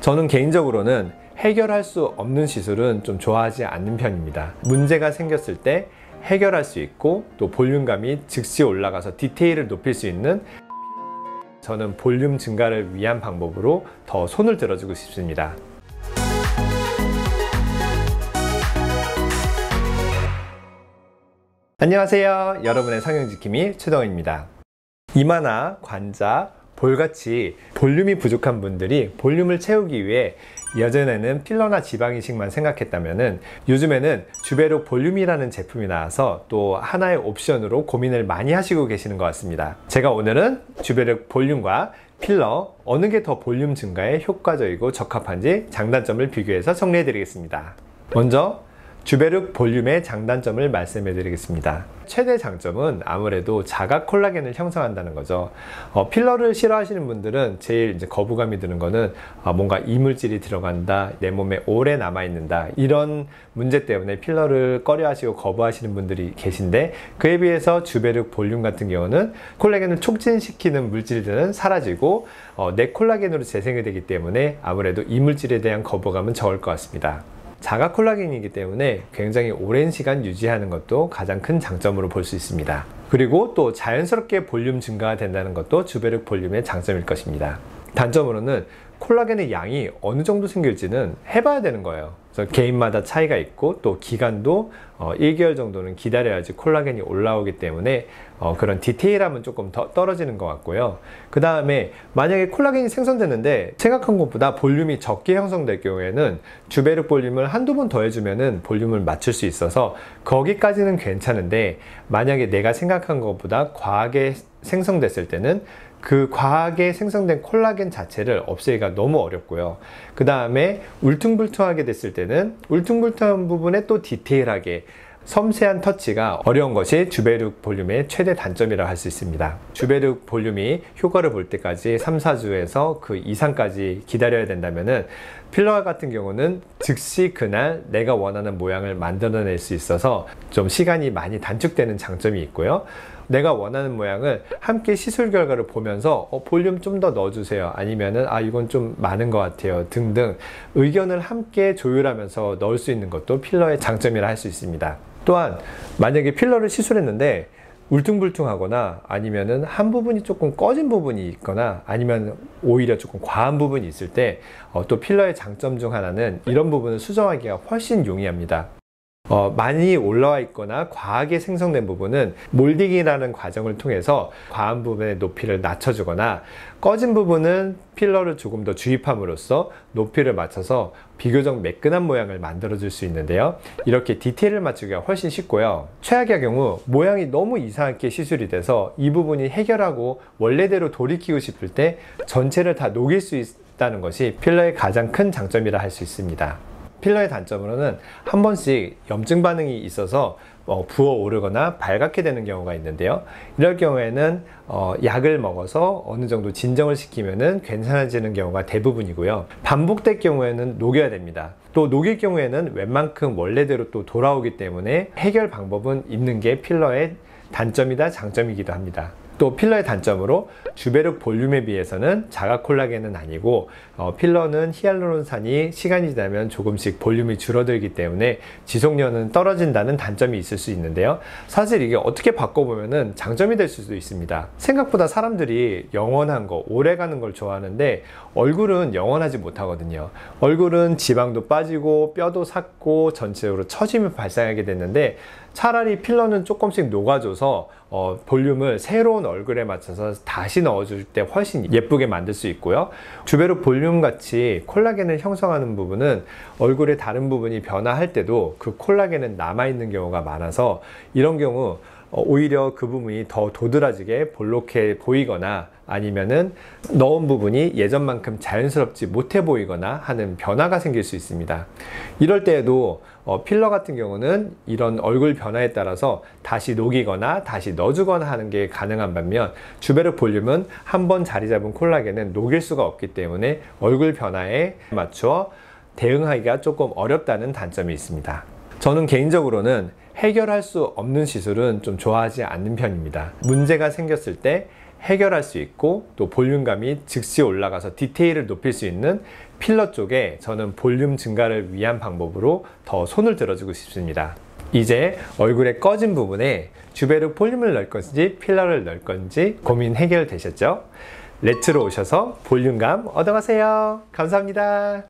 저는 개인적으로는 해결할 수 없는 시술은 좀 좋아하지 않는 편입니다. 문제가 생겼을 때 해결할 수 있고 또 볼륨감이 즉시 올라가서 디테일을 높일 수 있는, 저는 볼륨 증가를 위한 방법으로 더 손을 들어주고 싶습니다. 안녕하세요. 여러분의 성형지킴이 최동입니다. 이마나 관자, 볼같이 볼륨이 부족한 분들이 볼륨을 채우기 위해 예전에는 필러나 지방이식만 생각했다면은 요즘에는 주베룩 볼륨이라는 제품이 나와서 또 하나의 옵션으로 고민을 많이 하시고 계시는 것 같습니다. 제가 오늘은 주베룩 볼륨과 필러 어느 게 더 볼륨 증가에 효과적이고 적합한지 장단점을 비교해서 정리해 드리겠습니다. 먼저 주베룩 볼륨의 장단점을 말씀해 드리겠습니다. 최대 장점은 아무래도 자가 콜라겐을 형성한다는 거죠. 필러를 싫어하시는 분들은 제일 이제 거부감이 드는 거는 뭔가 이물질이 들어간다, 내 몸에 오래 남아있는다, 이런 문제 때문에 필러를 꺼려 하시고 거부하시는 분들이 계신데, 그에 비해서 주베룩 볼륨 같은 경우는 콜라겐을 촉진시키는 물질들은 사라지고 내 콜라겐으로 재생이 되기 때문에 아무래도 이물질에 대한 거부감은 적을 것 같습니다. 자가 콜라겐이기 때문에 굉장히 오랜 시간 유지하는 것도 가장 큰 장점으로 볼 수 있습니다. 그리고 또 자연스럽게 볼륨 증가가 된다는 것도 주베룩 볼륨의 장점일 것입니다. 단점으로는 콜라겐의 양이 어느 정도 생길지는 해봐야 되는 거예요. 그래서 개인마다 차이가 있고 또 기간도 1개월 정도는 기다려야지 콜라겐이 올라오기 때문에 그런 디테일함은 조금 더 떨어지는 것 같고요. 그 다음에 만약에 콜라겐이 생성되는데 생각한 것보다 볼륨이 적게 형성될 경우에는 주베룩 볼륨을 한두 번 더 해주면은 볼륨을 맞출 수 있어서 거기까지는 괜찮은데, 만약에 내가 생각한 것보다 과하게 생성됐을 때는 그 과하게 생성된 콜라겐 자체를 없애기가 너무 어렵고요. 그 다음에 울퉁불퉁하게 됐을 때는 울퉁불퉁한 부분에 또 디테일하게 섬세한 터치가 어려운 것이 주베룩 볼륨의 최대 단점이라고 할 수 있습니다. 주베룩 볼륨이 효과를 볼 때까지 3, 4주에서 그 이상까지 기다려야 된다면은 필러 같은 경우는 즉시 그날 내가 원하는 모양을 만들어낼 수 있어서 좀 시간이 많이 단축되는 장점이 있고요. 내가 원하는 모양을 함께 시술 결과를 보면서 볼륨 좀 더 넣어주세요, 아니면은 이건 좀 많은 것 같아요 등등 의견을 함께 조율하면서 넣을 수 있는 것도 필러의 장점이라 할 수 있습니다. 또한 만약에 필러를 시술했는데 울퉁불퉁하거나 아니면은 한 부분이 조금 꺼진 부분이 있거나 아니면 오히려 조금 과한 부분이 있을 때 또 필러의 장점 중 하나는 이런 부분을 수정하기가 훨씬 용이합니다. 많이 올라와 있거나 과하게 생성된 부분은 몰딩이라는 과정을 통해서 과한 부분의 높이를 낮춰주거나, 꺼진 부분은 필러를 조금 더 주입함으로써 높이를 맞춰서 비교적 매끈한 모양을 만들어 줄 수 있는데요. 이렇게 디테일을 맞추기가 훨씬 쉽고요. 최악의 경우 모양이 너무 이상하게 시술이 돼서 이 부분이 해결하고 원래대로 돌이키고 싶을 때 전체를 다 녹일 수 있다는 것이 필러의 가장 큰 장점이라 할 수 있습니다. 필러의 단점으로는 한 번씩 염증 반응이 있어서 부어오르거나 발갛게 되는 경우가 있는데요. 이럴 경우에는 약을 먹어서 어느 정도 진정을 시키면은 괜찮아지는 경우가 대부분이고요. 반복될 경우에는 녹여야 됩니다. 또 녹일 경우에는 웬만큼 원래대로 또 돌아오기 때문에 해결 방법은 있는 게 필러의 단점이다 장점이기도 합니다. 또 필러의 단점으로 주베룩 볼륨에 비해서는 자가 콜라겐은 아니고 필러는 히알루론산이 시간이 지나면 조금씩 볼륨이 줄어들기 때문에 지속력은 떨어진다는 단점이 있을 수 있는데요. 사실 이게 어떻게 바꿔보면은 장점이 될 수도 있습니다. 생각보다 사람들이 영원한 거, 오래가는 걸 좋아하는데 얼굴은 영원하지 못하거든요. 얼굴은 지방도 빠지고 뼈도 삭고 전체적으로 처짐이 발생하게 됐는데, 차라리 필러는 조금씩 녹아줘서 볼륨을 새로운 얼굴에 맞춰서 다시 넣어줄 때 훨씬 예쁘게 만들 수 있고요. 주베룩 볼륨 같이 콜라겐을 형성하는 부분은 얼굴의 다른 부분이 변화할 때도 그 콜라겐은 남아있는 경우가 많아서 이런 경우 오히려 그 부분이 더 도드라지게 볼록해 보이거나 아니면은 넣은 부분이 예전만큼 자연스럽지 못해 보이거나 하는 변화가 생길 수 있습니다. 이럴 때에도 필러 같은 경우는 이런 얼굴 변화에 따라서 다시 녹이거나 다시 넣어주거나 하는 게 가능한 반면, 주베룩 볼륨은 한번 자리 잡은 콜라겐은 녹일 수가 없기 때문에 얼굴 변화에 맞춰 대응하기가 조금 어렵다는 단점이 있습니다. 저는 개인적으로는 해결할 수 없는 시술은 좀 좋아하지 않는 편입니다. 문제가 생겼을 때 해결할 수 있고 또 볼륨감이 즉시 올라가서 디테일을 높일 수 있는 필러 쪽에 저는 볼륨 증가를 위한 방법으로 더 손을 들어주고 싶습니다. 이제 얼굴의 꺼진 부분에 주베르 볼륨을 넣을 건지 필러를 넣을 건지 고민 해결되셨죠? 레츠로 오셔서 볼륨감 얻어가세요. 감사합니다.